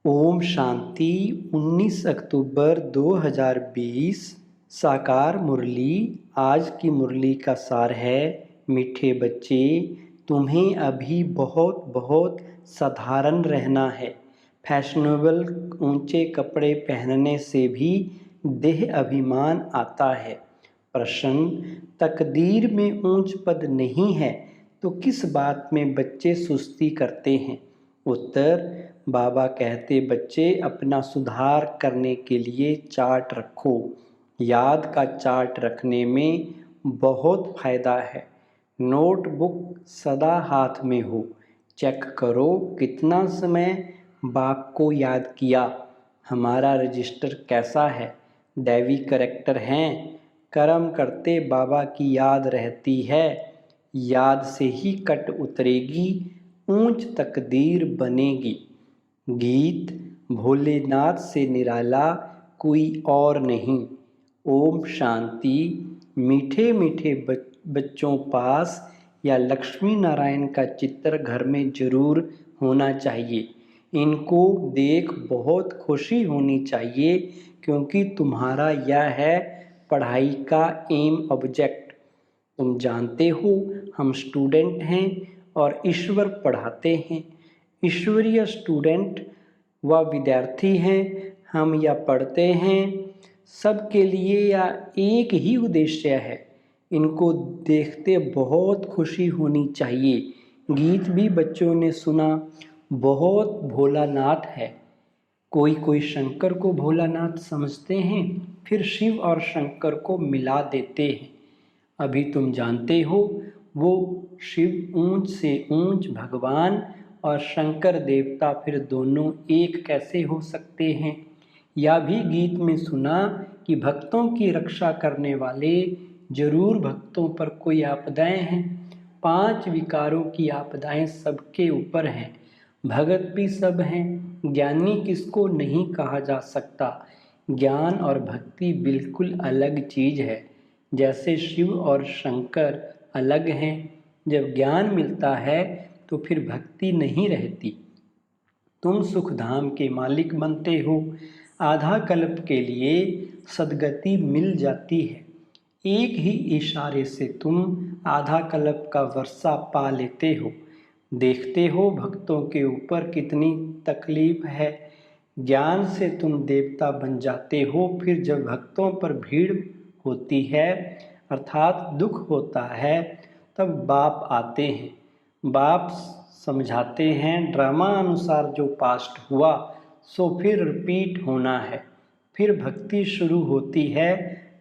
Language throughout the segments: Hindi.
ओम शांति। 19 अक्टूबर 2020 साकार मुरली। आज की मुरली का सार है, मीठे बच्चे, तुम्हें अभी बहुत बहुत साधारण रहना है। फैशनेबल ऊंचे कपड़े पहनने से भी देह अभिमान आता है। प्रश्न, तकदीर में ऊंच पद नहीं है तो किस बात में बच्चे सुस्ती करते हैं? उत्तर, बाबा कहते बच्चे अपना सुधार करने के लिए चार्ट रखो। याद का चार्ट रखने में बहुत फायदा है। नोटबुक सदा हाथ में हो। चेक करो कितना समय बाप को याद किया। हमारा रजिस्टर कैसा है? दैवी करैक्टर हैं। कर्म करते बाबा की याद रहती है। याद से ही कट उतरेगी, ऊंच तकदीर बनेगी। गीत, भोलेनाथ से निराला कोई और नहीं। ओम शांति। मीठे मीठे बच्चों पास या लक्ष्मी नारायण का चित्र घर में जरूर होना चाहिए। इनको देख बहुत खुशी होनी चाहिए, क्योंकि तुम्हारा यह है पढ़ाई का एम ऑब्जेक्ट। तुम जानते हो हम स्टूडेंट हैं और ईश्वर पढ़ाते हैं। ईश्वरीय स्टूडेंट व विद्यार्थी हैं हम या पढ़ते हैं। सबके लिए या एक ही उद्देश्य है। इनको देखते बहुत खुशी होनी चाहिए। गीत भी बच्चों ने सुना, बहुत भोलानाथ है। कोई कोई शंकर को भोलानाथ समझते हैं, फिर शिव और शंकर को मिला देते हैं। अभी तुम जानते हो वो शिव ऊंच से ऊंच भगवान और शंकर देवता फिर दोनों एक कैसे हो सकते हैं? यह भी गीत में सुना कि भक्तों की रक्षा करने वाले जरूर भक्तों पर कोई आपदाएं हैं। 5 विकारों की आपदाएं सबके ऊपर हैं। भगत भी सब हैं। ज्ञानी किसको नहीं कहा जा सकता। ज्ञान और भक्ति बिल्कुल अलग चीज है। जैसे शिव और शंकर अलग हैं। जब ज्ञान मिलता है तो फिर भक्ति नहीं रहती। तुम सुखधाम के मालिक बनते हो। आधा कल्प के लिए सद्गति मिल जाती है। एक ही इशारे से तुम आधा कल्प का वर्षा पा लेते हो। देखते हो भक्तों के ऊपर कितनी तकलीफ है। ज्ञान से तुम देवता बन जाते हो। फिर जब भक्तों पर भीड़ होती है अर्थात दुख होता है, तब बाप आते हैं। बाप समझाते हैं ड्रामा अनुसार जो पास्ट हुआ सो फिर रिपीट होना है। फिर भक्ति शुरू होती है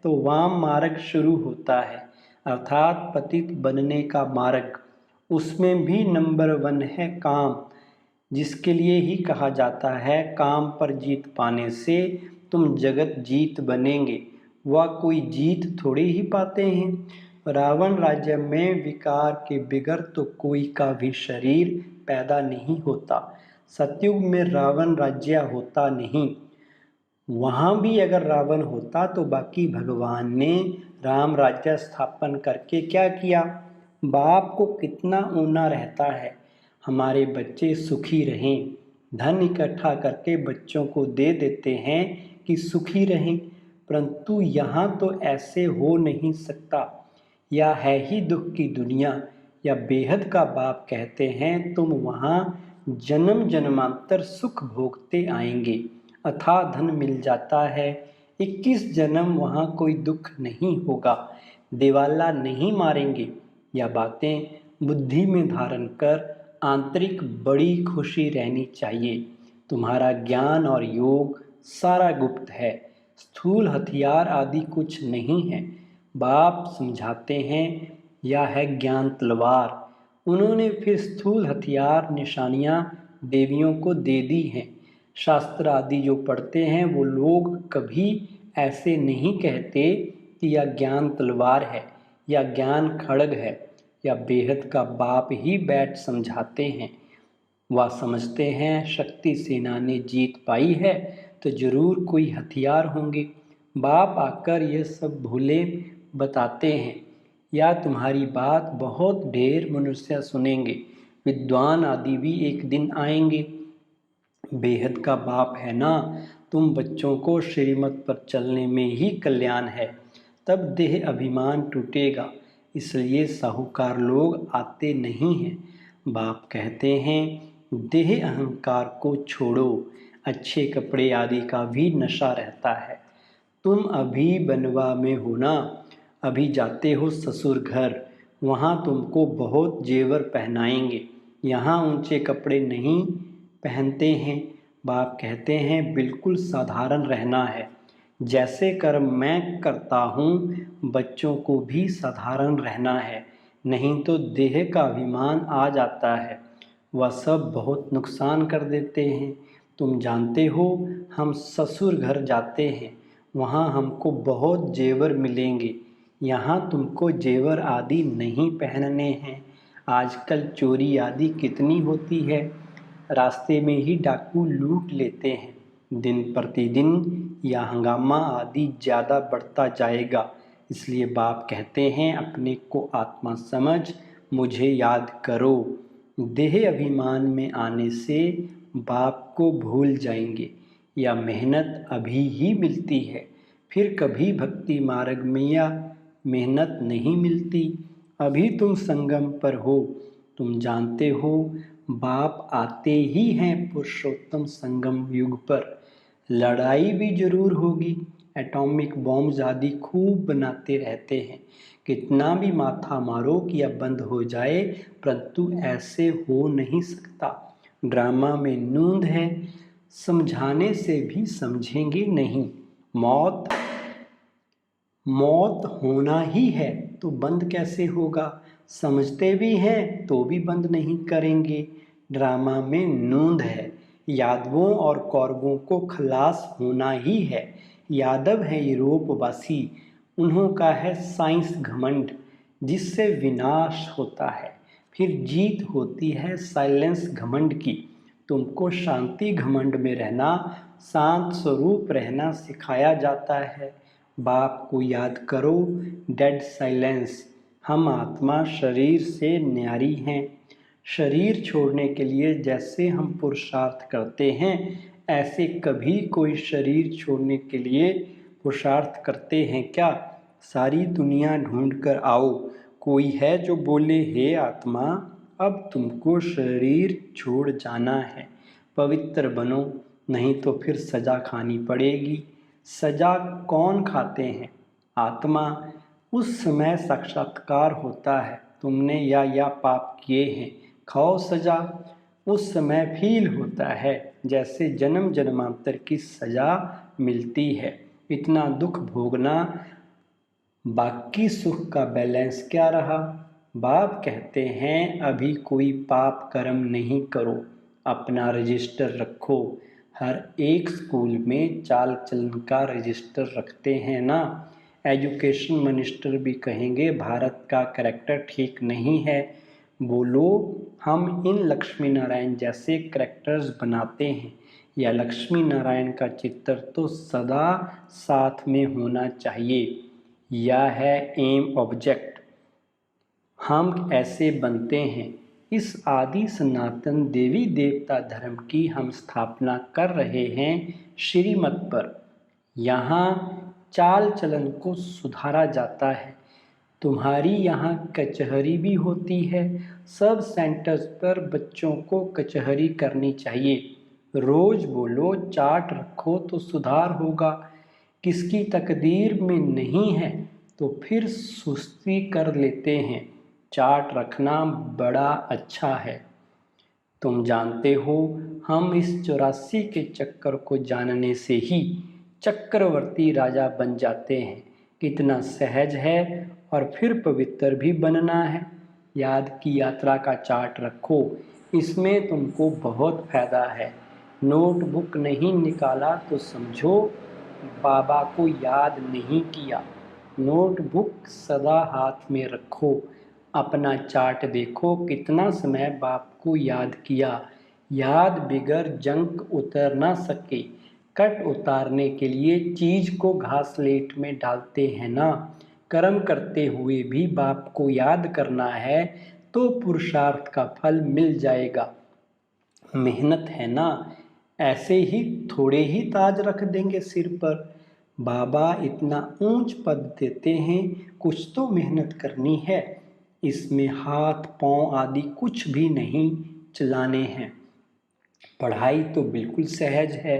तो वाम मार्ग शुरू होता है, अर्थात पतित बनने का मार्ग। उसमें भी नंबर 1 है काम, जिसके लिए ही कहा जाता है काम पर जीत पाने से तुम जगत जीत बनेंगे। वह कोई जीत थोड़ी ही पाते हैं। रावण राज्य में विकार के बिगर तो कोई का भी शरीर पैदा नहीं होता। सतयुग में रावण राज्य होता नहीं। वहाँ भी अगर रावण होता तो बाकी भगवान ने राम राज्य स्थापन करके क्या किया? बाप को कितना ऊना रहता है हमारे बच्चे सुखी रहें। धन इकट्ठा करके बच्चों को दे देते हैं कि सुखी रहें, परंतु यहाँ तो ऐसे हो नहीं सकता। यह है ही दुख की दुनिया। या बेहद का बाप कहते हैं तुम वहाँ जन्म जन्मांतर सुख भोगते आएंगे। अथाह धन मिल जाता है। 21 जन्म वहाँ कोई दुख नहीं होगा। दिवाला नहीं मारेंगे। यह बातें बुद्धि में धारण कर आंतरिक बड़ी खुशी रहनी चाहिए। तुम्हारा ज्ञान और योग सारा गुप्त है। स्थूल हथियार आदि कुछ नहीं है। बाप समझाते हैं यह है ज्ञान तलवार। उन्होंने फिर स्थूल हथियार निशानियां देवियों को दे दी हैं। शास्त्र आदि जो पढ़ते हैं वो लोग कभी ऐसे नहीं कहते कि यह ज्ञान तलवार है या ज्ञान खड्ग है। या बेहद का बाप ही बैठ समझाते हैं। वह समझते हैं शक्ति सेना ने जीत पाई है तो जरूर कोई हथियार होंगे। बाप आकर ये सब भूले बताते हैं। या तुम्हारी बात बहुत ढेर मनुष्य सुनेंगे। विद्वान आदि भी एक दिन आएंगे। बेहद का बाप है ना, तुम बच्चों को श्रीमत पर चलने में ही कल्याण है, तब देह अभिमान टूटेगा, इसलिए साहूकार लोग आते नहीं हैं। बाप कहते हैं देह अहंकार को छोड़ो, अच्छे कपड़े आदि का भी नशा रहता है। तुम अभी बनवा में हो ना, अभी जाते हो ससुर घर, वहाँ तुमको बहुत जेवर पहनाएंगे, यहाँ ऊंचे कपड़े नहीं पहनते हैं। बाप कहते हैं बिल्कुल साधारण रहना है, जैसे कर्म मैं करता हूँ बच्चों को भी साधारण रहना है, नहीं तो देह का अभिमान आ जाता है, वह सब बहुत नुकसान कर देते हैं। तुम जानते हो हम ससुर घर जाते हैं, वहाँ हमको बहुत जेवर मिलेंगे, यहाँ तुमको जेवर आदि नहीं पहनने हैं। आजकल चोरी आदि कितनी होती है, रास्ते में ही डाकू लूट लेते हैं, दिन प्रतिदिन यह हंगामा आदि ज़्यादा बढ़ता जाएगा। इसलिए बाप कहते हैं अपने को आत्मा समझ मुझे याद करो। देह अभिमान में आने से बाप को भूल जाएंगे, या मेहनत अभी ही मिलती है, फिर कभी भक्ति मार्ग में या मेहनत नहीं मिलती। अभी तुम संगम पर हो, तुम जानते हो बाप आते ही हैं पुरुषोत्तम संगम युग पर। लड़ाई भी जरूर होगी, एटॉमिक बॉम्ब्स आदि खूब बनाते रहते हैं, कितना भी माथा मारो कि यह बंद हो जाए, परंतु ऐसे हो नहीं सकता। ड्रामा में नूंद है, समझाने से भी समझेंगे नहीं। मौत होना ही है तो बंद कैसे होगा, समझते भी हैं तो भी बंद नहीं करेंगे। ड्रामा में नूंद है, यादवों और कौरवों को खलास होना ही है। यादव है यूरोपवासी, उन्हों का है साइंस घमंड, जिससे विनाश होता है, फिर जीत होती है साइलेंस घमंड की। तुमको शांति घमंड में रहना, शांत स्वरूप रहना सिखाया जाता है। बाप को याद करो, डेड साइलेंस। हम आत्मा शरीर से न्यारी हैं। शरीर छोड़ने के लिए जैसे हम पुरुषार्थ करते हैं, ऐसे कभी कोई शरीर छोड़ने के लिए पुरुषार्थ करते हैं क्या? सारी दुनिया ढूंढ कर आओ, कोई है जो बोले हे आत्मा अब तुमको शरीर छोड़ जाना है, पवित्र बनो, नहीं तो फिर सजा खानी पड़ेगी। सजा कौन खाते हैं? आत्मा। उस समय साक्षात्कार होता है, तुमने या पाप किए हैं, खाओ सजा। उस समय फील होता है जैसे जन्म जन्मांतर की सजा मिलती है। इतना दुख भोगना, बाकी सुख का बैलेंस क्या रहा? बाप कहते हैं अभी कोई पाप कर्म नहीं करो, अपना रजिस्टर रखो। हर एक स्कूल में चाल चलन का रजिस्टर रखते हैं ना। एजुकेशन मिनिस्टर भी कहेंगे भारत का कैरेक्टर ठीक नहीं है। बोलो हम इन लक्ष्मी नारायण जैसे कैरेक्टर्स बनाते हैं, या लक्ष्मी नारायण का चित्र तो सदा साथ में होना चाहिए। यह है एम ऑब्जेक्ट। हम ऐसे बनते हैं। इस आदि सनातन देवी देवता धर्म की हम स्थापना कर रहे हैं श्रीमत पर। यहाँ चाल चलन को सुधारा जाता है। तुम्हारी यहाँ कचहरी भी होती है, सब सेंटर्स पर बच्चों को कचहरी करनी चाहिए। रोज बोलो चार्ट रखो तो सुधार होगा। किसकी तकदीर में नहीं है तो फिर सुस्ती कर लेते हैं। चार्ट रखना बड़ा अच्छा है। तुम जानते हो हम इस 84 के चक्कर को जानने से ही चक्रवर्ती राजा बन जाते हैं। कितना सहज है, और फिर पवित्र भी बनना है। याद की यात्रा का चार्ट रखो, इसमें तुमको बहुत फायदा है। नोटबुक नहीं निकाला तो समझो बाबा को याद नहीं किया। नोटबुक सदा हाथ में रखो, अपना चार्ट देखो कितना समय बाप को याद किया। याद बिगर जंक उतर ना सके। कट उतारने के लिए चीज को घासलेट में डालते हैं ना। कर्म करते हुए भी बाप को याद करना है तो पुरुषार्थ का फल मिल जाएगा। मेहनत है ना, ऐसे ही थोड़े ही ताज रख देंगे सिर पर। बाबा इतना ऊंच पद देते हैं, कुछ तो मेहनत करनी है। इसमें हाथ पांव आदि कुछ भी नहीं चलाने हैं। पढ़ाई तो बिल्कुल सहज है।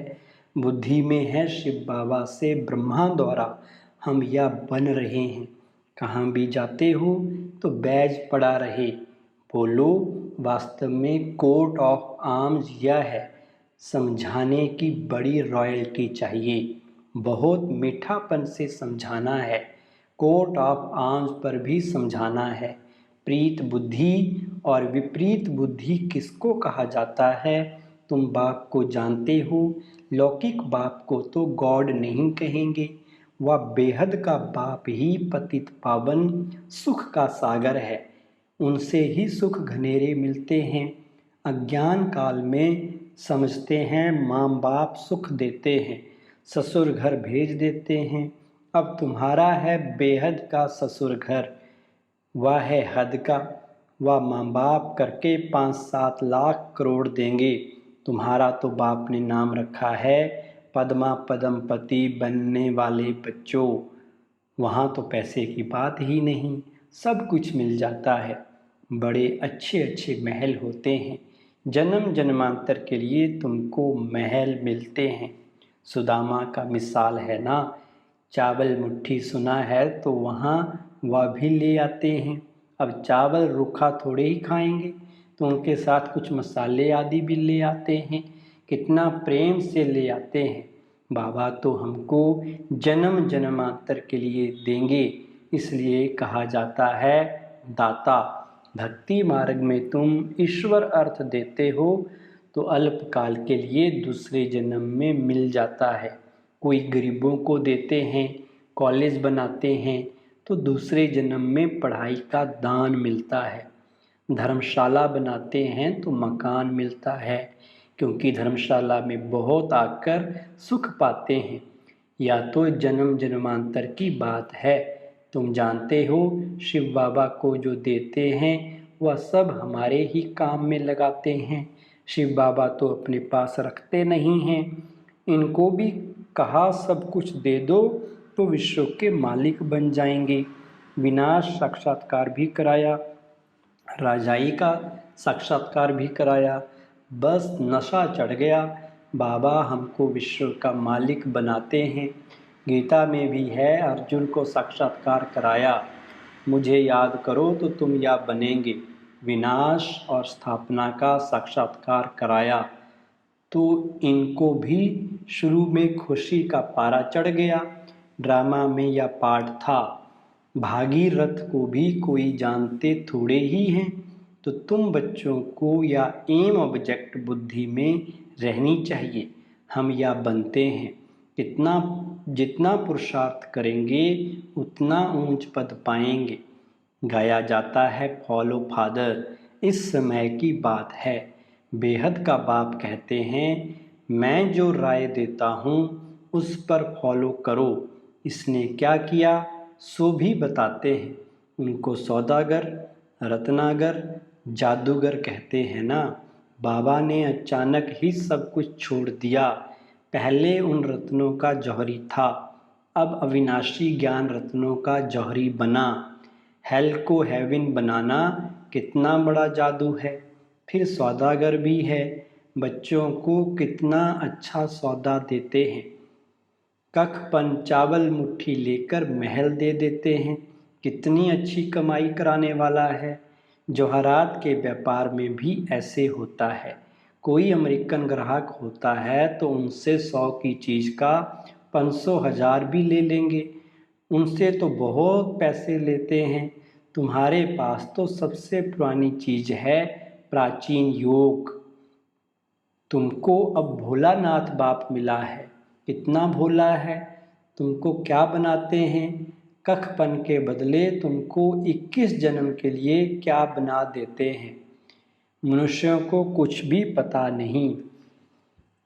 बुद्धि में है शिव बाबा से ब्रह्मा द्वारा हम यह बन रहे हैं। कहाँ भी जाते हो तो बैज पड़ा रहे। बोलो, वास्तव में कोट ऑफ आर्म्स यह है। समझाने की बड़ी रॉयल्टी चाहिए, बहुत मीठापन से समझाना है। कोट ऑफ आर्म्स पर भी समझाना है। प्रीत बुद्धि और विपरीत बुद्धि किसको कहा जाता है? तुम बाप को जानते हो। लौकिक बाप को तो गॉड नहीं कहेंगे, वह बेहद का बाप ही पतित पावन सुख का सागर है। उनसे ही सुख घनेरे मिलते हैं। अज्ञान काल में समझते हैं माँ बाप सुख देते हैं, ससुर घर भेज देते हैं। अब तुम्हारा है बेहद का ससुर घर, वह है हद का। वह माँ बाप करके 5-7 लाख करोड़ देंगे। तुम्हारा तो बाप ने नाम रखा है पद्मा पद्मपति बनने वाले बच्चों। वहाँ तो पैसे की बात ही नहीं, सब कुछ मिल जाता है। बड़े अच्छे अच्छे महल होते हैं। जन्म जन्मांतर के लिए तुमको महल मिलते हैं। सुदामा का मिसाल है ना, चावल मुट्ठी सुना है तो वहाँ वह भी ले आते हैं। अब चावल रूखा थोड़े ही खाएंगे, तो उनके साथ कुछ मसाले आदि भी ले आते हैं। कितना प्रेम से ले आते हैं। बाबा तो हमको जन्म जन्मांतर के लिए देंगे, इसलिए कहा जाता है दाता। भक्ति मार्ग में तुम ईश्वर अर्थ देते हो तो अल्पकाल के लिए दूसरे जन्म में मिल जाता है। कोई गरीबों को देते हैं, कॉलेज बनाते हैं, तो दूसरे जन्म में पढ़ाई का दान मिलता है। धर्मशाला बनाते हैं तो मकान मिलता है, क्योंकि धर्मशाला में बहुत आकर सुख पाते हैं। या तो जन्म जन्मांतर की बात है। तुम जानते हो शिव बाबा को जो देते हैं वह सब हमारे ही काम में लगाते हैं। शिव बाबा तो अपने पास रखते नहीं हैं। इनको भी कहा सब कुछ दे दो तो विश्व के मालिक बन जाएंगे। विनाश साक्षात्कार भी कराया, राजाई का साक्षात्कार भी कराया, बस नशा चढ़ गया। बाबा हमको विश्व का मालिक बनाते हैं। गीता में भी है, अर्जुन को साक्षात्कार कराया, मुझे याद करो तो तुम या बनेंगे। विनाश और स्थापना का साक्षात्कार कराया, तो इनको भी शुरू में खुशी का पारा चढ़ गया। ड्रामा में यह पार्ट था। भागीरथ को भी कोई जानते थोड़े ही हैं, तो तुम बच्चों को या एम ऑब्जेक्ट बुद्धि में रहनी चाहिए। हम या बनते हैं। जितना पुरुषार्थ करेंगे उतना ऊंच पद पाएंगे। गाया जाता है फॉलो फादर। इस समय की बात है। बेहद का बाप कहते हैं, मैं जो राय देता हूँ उस पर फॉलो करो। इसने क्या किया सो भी बताते हैं। उनको सौदागर, रत्नागर, जादूगर कहते हैं ना। बाबा ने अचानक ही सब कुछ छोड़ दिया। पहले उन रत्नों का जौहरी था, अब अविनाशी ज्ञान रत्नों का जौहरी बना। हेल को हेवन बनाना कितना बड़ा जादू है। फिर सौदागर भी है, बच्चों को कितना अच्छा सौदा देते हैं। कखपन चावल मुट्ठी लेकर महल दे देते हैं। कितनी अच्छी कमाई कराने वाला है। जौहरात के व्यापार में भी ऐसे होता है। कोई अमेरिकन ग्राहक होता है तो उनसे 100 की चीज़ का 500,000 भी ले लेंगे। उनसे तो बहुत पैसे लेते हैं। तुम्हारे पास तो सबसे पुरानी चीज़ है, प्राचीन योग। तुमको अब भोलानाथ बाप मिला है। कितना भोला है। तुमको क्या बनाते हैं? कखपन के बदले तुमको 21 जन्म के लिए क्या बना देते हैं। मनुष्यों को कुछ भी पता नहीं।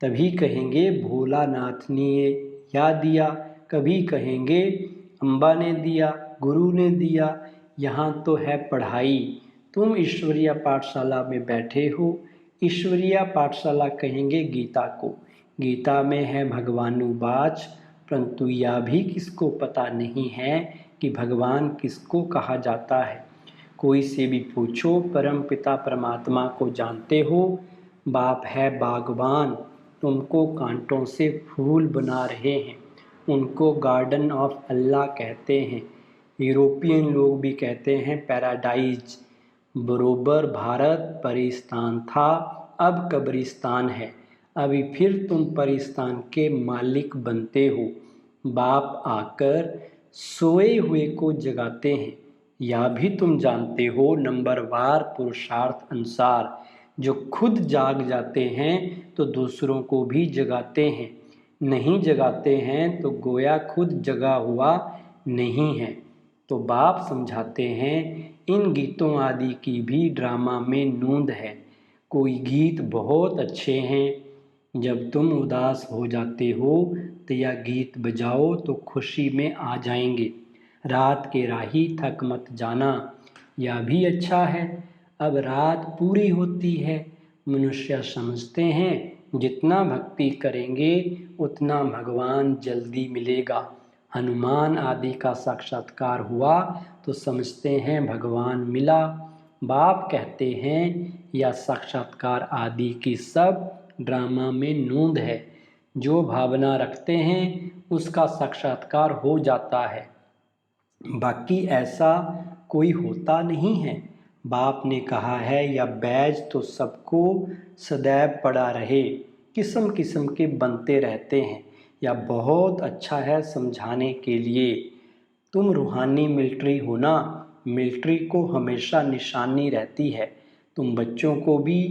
तभी कहेंगे भोलानाथ ने या दिया, कभी कहेंगे अम्बा ने दिया, गुरु ने दिया। यहाँ तो है पढ़ाई। तुम ईश्वरीय पाठशाला में बैठे हो, ईश्वरीय पाठशाला कहेंगे गीता को। गीता में है भगवानुवाच, परंतु यह भी किसको पता नहीं है कि भगवान किसको कहा जाता है। कोई से भी पूछो, परम पिता परमात्मा को जानते हो? बाप है बागवान, उनको कांटों से फूल बना रहे हैं, उनको गार्डन ऑफ अल्लाह कहते हैं। यूरोपियन लोग भी कहते हैं पैराडाइज। बरोबर भारत परिस्तान था, अब कब्रिस्तान है। अभी फिर तुम परिस्तान के मालिक बनते हो। बाप आकर सोए हुए को जगाते हैं, या भी तुम जानते हो। नंबरवार पुरुषार्थ अनुसार जो खुद जाग जाते हैं तो दूसरों को भी जगाते हैं, नहीं जगाते हैं तो गोया खुद जगा हुआ नहीं है। तो बाप समझाते हैं इन गीतों आदि की भी ड्रामा में नूंद है। कोई गीत बहुत अच्छे हैं, जब तुम उदास हो जाते हो तो यह गीत बजाओ तो खुशी में आ जाएंगे। रात के राही थक मत जाना, यह भी अच्छा है। अब रात पूरी होती है। मनुष्य समझते हैं जितना भक्ति करेंगे उतना भगवान जल्दी मिलेगा। हनुमान आदि का साक्षात्कार हुआ तो समझते हैं भगवान मिला। बाप कहते हैं यह साक्षात्कार आदि की सब ड्रामा में नूंद है। जो भावना रखते हैं उसका साक्षात्कार हो जाता है, बाकी ऐसा कोई होता नहीं है। बाप ने कहा है यह बैज तो सबको सदैव पड़ा रहे, किस्म किस्म के बनते रहते हैं। यह बहुत अच्छा है समझाने के लिए। तुम रूहानी मिलिट्री हो ना, मिलिट्री को हमेशा निशानी रहती है। तुम बच्चों को भी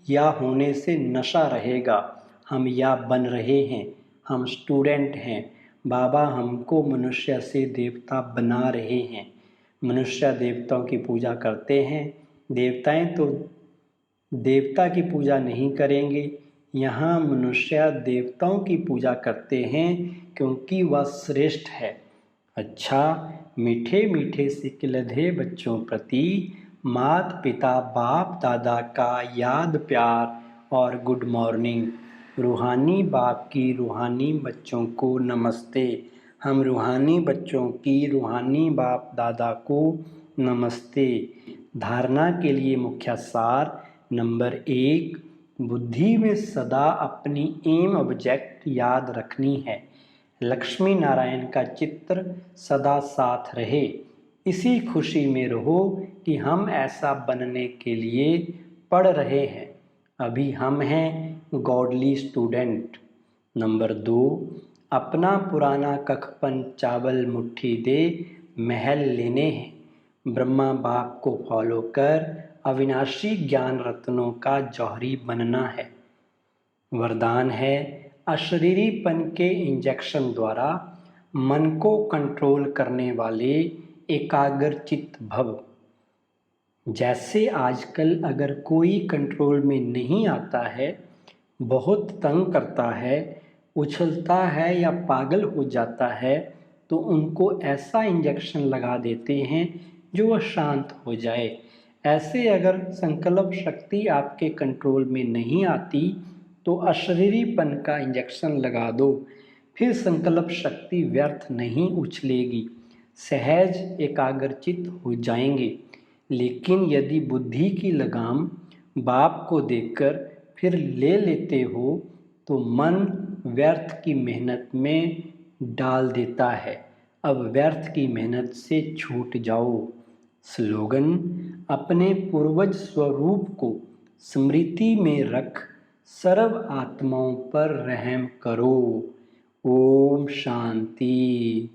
या होने से नशा रहेगा। हम या बन रहे हैं, हम स्टूडेंट हैं। बाबा हमको मनुष्य से देवता बना रहे हैं। मनुष्य देवताओं की पूजा करते हैं, देवताएं तो देवता की पूजा नहीं करेंगे। यहाँ मनुष्य देवताओं की पूजा करते हैं क्योंकि वह श्रेष्ठ है। अच्छा, मीठे मीठे सिकलधे बच्चों प्रति माता पिता बाप दादा का याद प्यार और गुड मॉर्निंग। रूहानी बाप की रूहानी बच्चों को नमस्ते। हम रूहानी बच्चों की रूहानी बाप दादा को नमस्ते। धारणा के लिए मुख्य सार नंबर 1, बुद्धि में सदा अपनी एम ऑब्जेक्ट याद रखनी है। लक्ष्मी नारायण का चित्र सदा साथ रहे। इसी खुशी में रहो कि हम ऐसा बनने के लिए पढ़ रहे हैं। अभी हम हैं गॉडली स्टूडेंट। नंबर 2, अपना पुराना कखपन चावल मुट्ठी दे महल लेने हैं। ब्रह्मा बाप को फॉलो कर अविनाशी ज्ञान रत्नों का जौहरी बनना है। वरदान है अशरीरीपन के इंजेक्शन द्वारा मन को कंट्रोल करने वाले एकाग्रचित्त भव। जैसे आजकल अगर कोई कंट्रोल में नहीं आता है, बहुत तंग करता है, उछलता है या पागल हो जाता है, तो उनको ऐसा इंजेक्शन लगा देते हैं जो वह शांत हो जाए। ऐसे अगर संकल्प शक्ति आपके कंट्रोल में नहीं आती तो अशरीरीपन का इंजेक्शन लगा दो, फिर संकल्प शक्ति व्यर्थ नहीं उछलेगी, सहज एकाग्रचित हो जाएंगे। लेकिन यदि बुद्धि की लगाम बाप को देकर फिर ले लेते हो तो मन व्यर्थ की मेहनत में डाल देता है। अब व्यर्थ की मेहनत से छूट जाओ। स्लोगन, अपने पूर्वज स्वरूप को स्मृति में रख सर्व आत्माओं पर रहम करो। ओम शांति।